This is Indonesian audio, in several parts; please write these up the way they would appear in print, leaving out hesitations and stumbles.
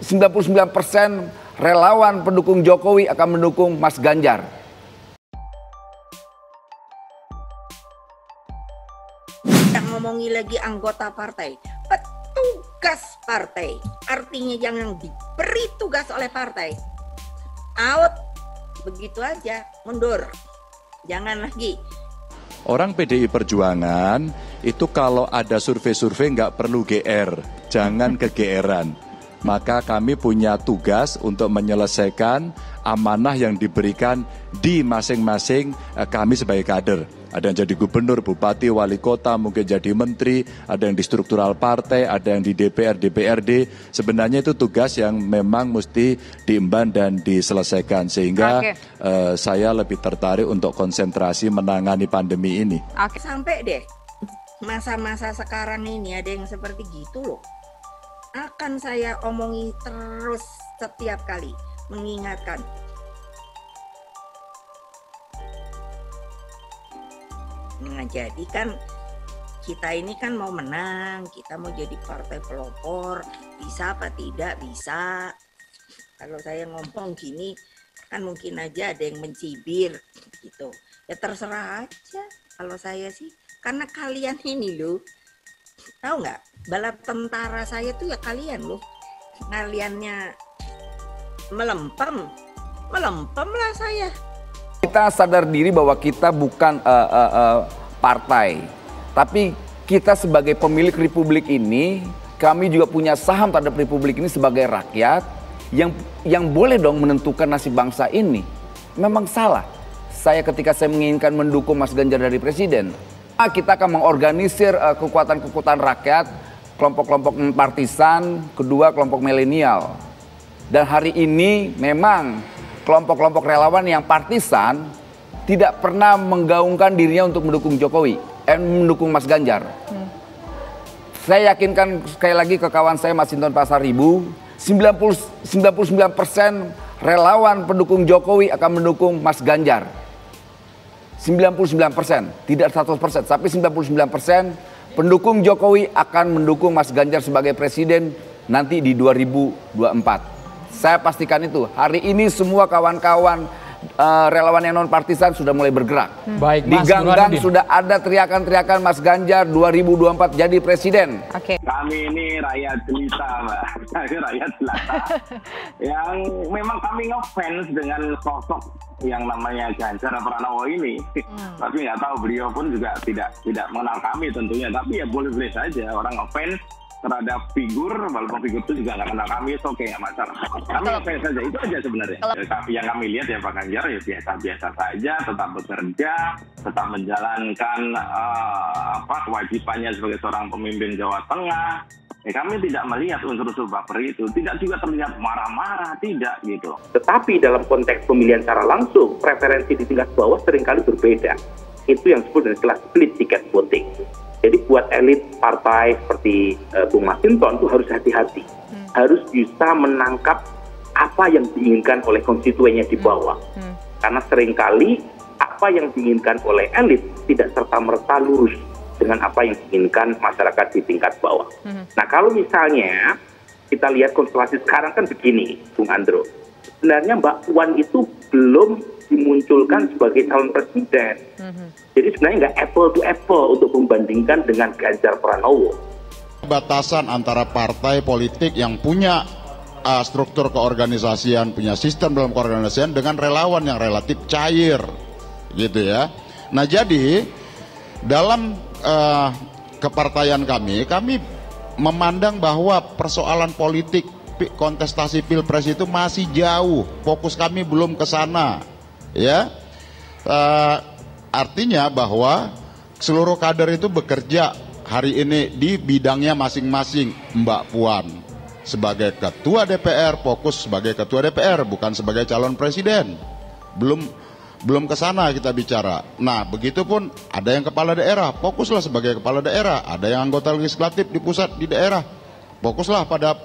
99% relawan pendukung Jokowi akan mendukung Mas Ganjar. Yang ngomongi lagi anggota partai, petugas partai, artinya yang diberi tugas oleh partai, out, begitu aja, mundur, jangan lagi. Orang PDI Perjuangan itu kalau ada survei-survei nggak perlu GR, jangan kegeeran. Maka kami punya tugas untuk menyelesaikan amanah yang diberikan di masing-masing kami sebagai kader. Ada yang jadi gubernur, bupati, wali kota, mungkin jadi menteri, ada yang di struktural partai, ada yang di DPR, DPRD. Sebenarnya itu tugas yang memang mesti diemban dan diselesaikan. Sehingga saya lebih tertarik untuk konsentrasi menangani pandemi ini. Sampai deh masa-masa sekarang ini ada yang seperti gitu loh. Akan saya omongi terus setiap kali, mengingatkan. Nah, jadi kan kita ini kan mau menang, kita mau jadi partai pelopor, bisa apa tidak bisa. Kalau saya ngomong gini kan mungkin aja ada yang mencibir gitu. Ya terserah aja kalau saya sih, karena kalian ini loh, tahu nggak, bala tentara saya tuh ya kalian loh. Kaliannya melempem lah saya. Kita sadar diri bahwa kita bukan partai, tapi kita sebagai pemilik republik ini, kami juga punya saham terhadap republik ini sebagai rakyat yang boleh dong menentukan nasib bangsa ini. Memang salah saya ketika saya menginginkan mendukung Mas Ganjar dari presiden. Kita akan mengorganisir kekuatan-kekuatan rakyat, kelompok-kelompok partisan, kedua kelompok milenial. Dan hari ini memang kelompok-kelompok relawan yang partisan tidak pernah menggaungkan dirinya untuk mendukung Jokowi, mendukung Mas Ganjar. Saya yakinkan sekali lagi ke kawan saya Mas Hinton Pasaribu, 99% relawan pendukung Jokowi akan mendukung Mas Ganjar. 99%, tidak 100%, tapi 99% pendukung Jokowi akan mendukung Mas Ganjar sebagai presiden nanti di 2024. Saya pastikan itu. Hari ini semua kawan-kawan relawan yang non partisan sudah mulai bergerak. Baik, di gang-gang sudah ada teriakan-teriakan Mas Ganjar 2024 jadi presiden. Kami ini rakyat jelita, Mbak. Rakyat jelata yang memang kami ngefans dengan sosok yang namanya Ganjar Pranowo ini. Tapi nggak tahu, beliau pun juga tidak mengenal kami tentunya. Tapi ya boleh-boleh saja orang ngefans terhadap figur, walaupun figur itu juga nggak kenal kami, itu oke, nggak masalah. Kami ngefans saja, itu aja sebenarnya. Yang kami lihat ya Pak Ganjar ya biasa-biasa saja, tetap bekerja, tetap menjalankan kewajibannya sebagai seorang pemimpin Jawa Tengah. Kami tidak melihat unsur-unsur baper itu, tidak juga terlihat marah-marah, tidak gitu. Tetapi dalam konteks pemilihan secara langsung, preferensi di tingkat bawah seringkali berbeda. Itu yang disebut dengan istilah split ticket voting. Jadi buat elit partai seperti Bung Masinton itu harus hati-hati. Harus bisa menangkap apa yang diinginkan oleh konstituennya di bawah. Karena seringkali apa yang diinginkan oleh elit tidak serta-merta lurus dengan apa yang diinginkan masyarakat di tingkat bawah. Nah kalau misalnya kita lihat konstelasi sekarang kan begini, Bung Andro. Sebenarnya Mbak Puan itu belum dimunculkan sebagai calon presiden. Jadi sebenarnya nggak apple to apple untuk membandingkan dengan Ganjar Pranowo. Batasan antara partai politik yang punya struktur keorganisasian, punya sistem dalam keorganisasian dengan relawan yang relatif cair, gitu ya. Nah jadi dalam kepartaian kami memandang bahwa persoalan politik kontestasi pilpres itu masih jauh, fokus kami belum ke sana, ya. Artinya bahwa seluruh kader itu bekerja hari ini di bidangnya masing-masing. Mbak Puan sebagai ketua DPR fokus sebagai ketua DPR, bukan sebagai calon presiden. Belum ke sana kita bicara. Nah, begitupun ada yang kepala daerah, fokuslah sebagai kepala daerah. Ada yang anggota legislatif di pusat, di daerah, fokuslah pada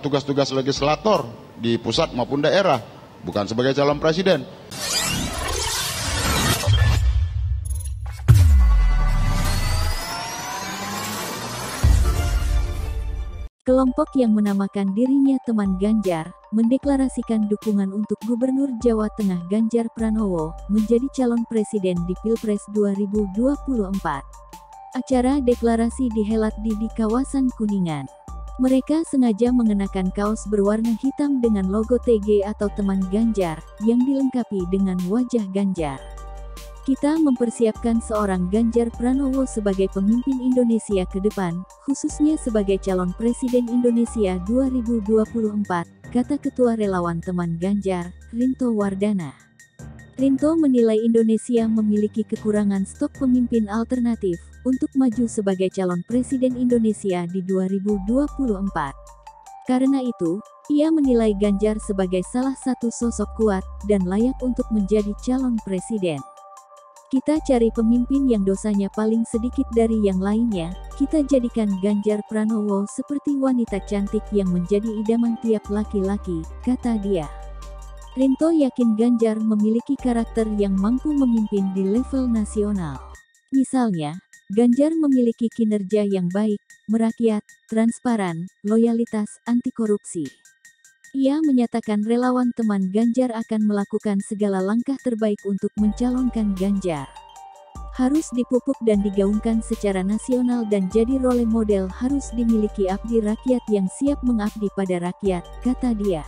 tugas-tugas legislator di pusat maupun daerah, bukan sebagai calon presiden. Kelompok yang menamakan dirinya Teman Ganjar, mendeklarasikan dukungan untuk Gubernur Jawa Tengah Ganjar Pranowo, menjadi calon presiden di Pilpres 2024. Acara deklarasi dihelat di kawasan Kuningan. Mereka sengaja mengenakan kaos berwarna hitam dengan logo TG atau Teman Ganjar, yang dilengkapi dengan wajah Ganjar. Kita mempersiapkan seorang Ganjar Pranowo sebagai pemimpin Indonesia ke depan, khususnya sebagai calon presiden Indonesia 2024, kata Ketua Relawan Teman Ganjar, Rinto Wardana. Rinto menilai Indonesia memiliki kekurangan stok pemimpin alternatif untuk maju sebagai calon presiden Indonesia di 2024. Karena itu, ia menilai Ganjar sebagai salah satu sosok kuat dan layak untuk menjadi calon presiden. Kita cari pemimpin yang dosanya paling sedikit dari yang lainnya, kita jadikan Ganjar Pranowo seperti wanita cantik yang menjadi idaman tiap laki-laki, kata dia. Rinto yakin Ganjar memiliki karakter yang mampu memimpin di level nasional. Misalnya, Ganjar memiliki kinerja yang baik, merakyat, transparan, loyalitas, anti korupsi. Ia menyatakan relawan Teman Ganjar akan melakukan segala langkah terbaik untuk mencalonkan Ganjar. Harus dipupuk dan digaungkan secara nasional dan jadi role model harus dimiliki abdi rakyat yang siap mengabdi pada rakyat, kata dia.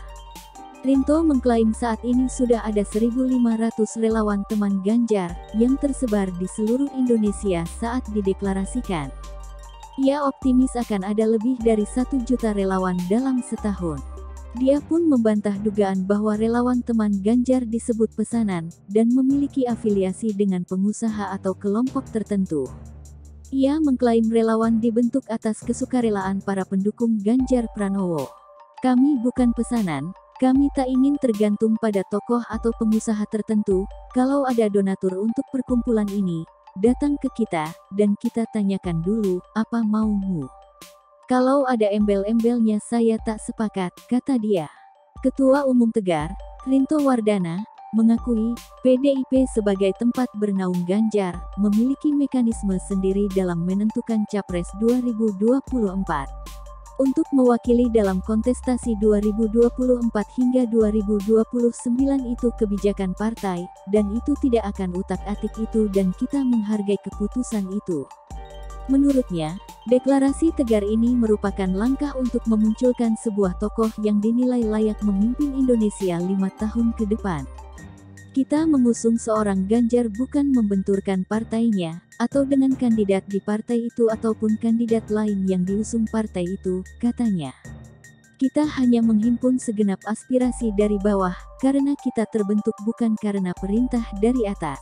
Rinto mengklaim saat ini sudah ada 1.500 relawan Teman Ganjar yang tersebar di seluruh Indonesia saat dideklarasikan. Ia optimis akan ada lebih dari 1 juta relawan dalam setahun. Dia pun membantah dugaan bahwa relawan Teman Ganjar disebut pesanan, dan memiliki afiliasi dengan pengusaha atau kelompok tertentu. Ia mengklaim relawan dibentuk atas kesukarelaan para pendukung Ganjar Pranowo. Kami bukan pesanan, kami tak ingin tergantung pada tokoh atau pengusaha tertentu. Kalau ada donatur untuk perkumpulan ini, datang ke kita, dan kita tanyakan dulu, apa maumu? Kalau ada embel-embelnya saya tak sepakat, kata dia. Ketua Umum Tegar, Rinto Wardana, mengakui, PDIP sebagai tempat bernaung Ganjar, memiliki mekanisme sendiri dalam menentukan Capres 2024. Untuk mewakili dalam kontestasi 2024 hingga 2029 itu kebijakan partai, dan itu tidak akan utak-atik itu dan kita menghargai keputusan itu. Menurutnya, deklarasi Tegar ini merupakan langkah untuk memunculkan sebuah tokoh yang dinilai layak memimpin Indonesia 5 tahun ke depan. Kita mengusung seorang Ganjar bukan membenturkan partainya, atau dengan kandidat di partai itu ataupun kandidat lain yang diusung partai itu, katanya. Kita hanya menghimpun segenap aspirasi dari bawah, karena kita terbentuk bukan karena perintah dari atas.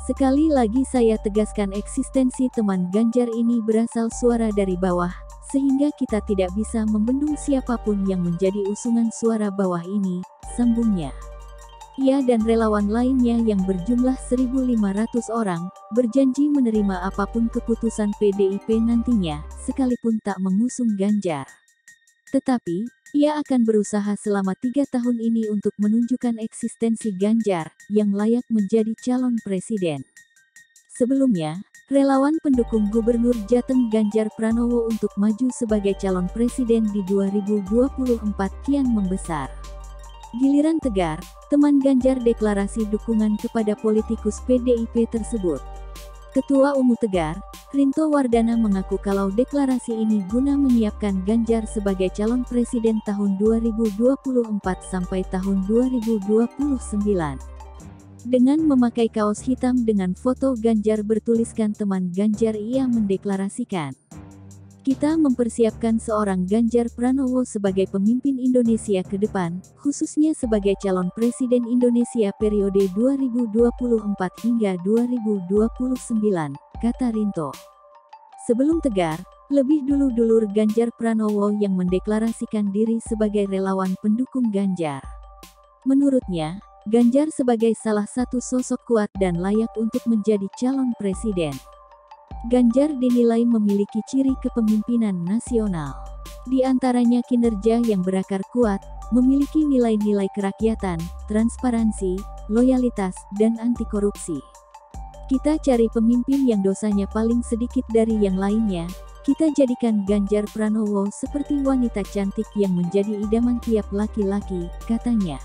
Sekali lagi saya tegaskan eksistensi Teman Ganjar ini berasal suara dari bawah, sehingga kita tidak bisa membendung siapapun yang menjadi usungan suara bawah ini, sambungnya. Ia dan relawan lainnya yang berjumlah 1.500 orang, berjanji menerima apapun keputusan PDIP nantinya, sekalipun tak mengusung Ganjar. Tetapi, ia akan berusaha selama 3 tahun ini untuk menunjukkan eksistensi Ganjar, yang layak menjadi calon presiden. Sebelumnya, relawan pendukung Gubernur Jateng Ganjar Pranowo untuk maju sebagai calon presiden di 2024 kian membesar. Giliran Tegar, Teman Ganjar deklarasi dukungan kepada politikus PDIP tersebut. Ketua Umum Tegar, Rinto Wardana mengaku kalau deklarasi ini guna menyiapkan Ganjar sebagai calon presiden tahun 2024 sampai tahun 2029. Dengan memakai kaos hitam dengan foto Ganjar bertuliskan Teman Ganjar, ia mendeklarasikan, kita mempersiapkan seorang Ganjar Pranowo sebagai pemimpin Indonesia ke depan, khususnya sebagai calon presiden Indonesia periode 2024 hingga 2029, kata Rinto. Sebelum Tegar, lebih dulu dulur Ganjar Pranowo yang mendeklarasikan diri sebagai relawan pendukung Ganjar. Menurutnya, Ganjar sebagai salah satu sosok kuat dan layak untuk menjadi calon presiden. Ganjar dinilai memiliki ciri kepemimpinan nasional. Di antaranya kinerja yang berakar kuat, memiliki nilai-nilai kerakyatan, transparansi, loyalitas, dan anti korupsi. Kita cari pemimpin yang dosanya paling sedikit dari yang lainnya, Kita jadikan Ganjar Pranowo seperti wanita cantik yang menjadi idaman tiap laki-laki, katanya.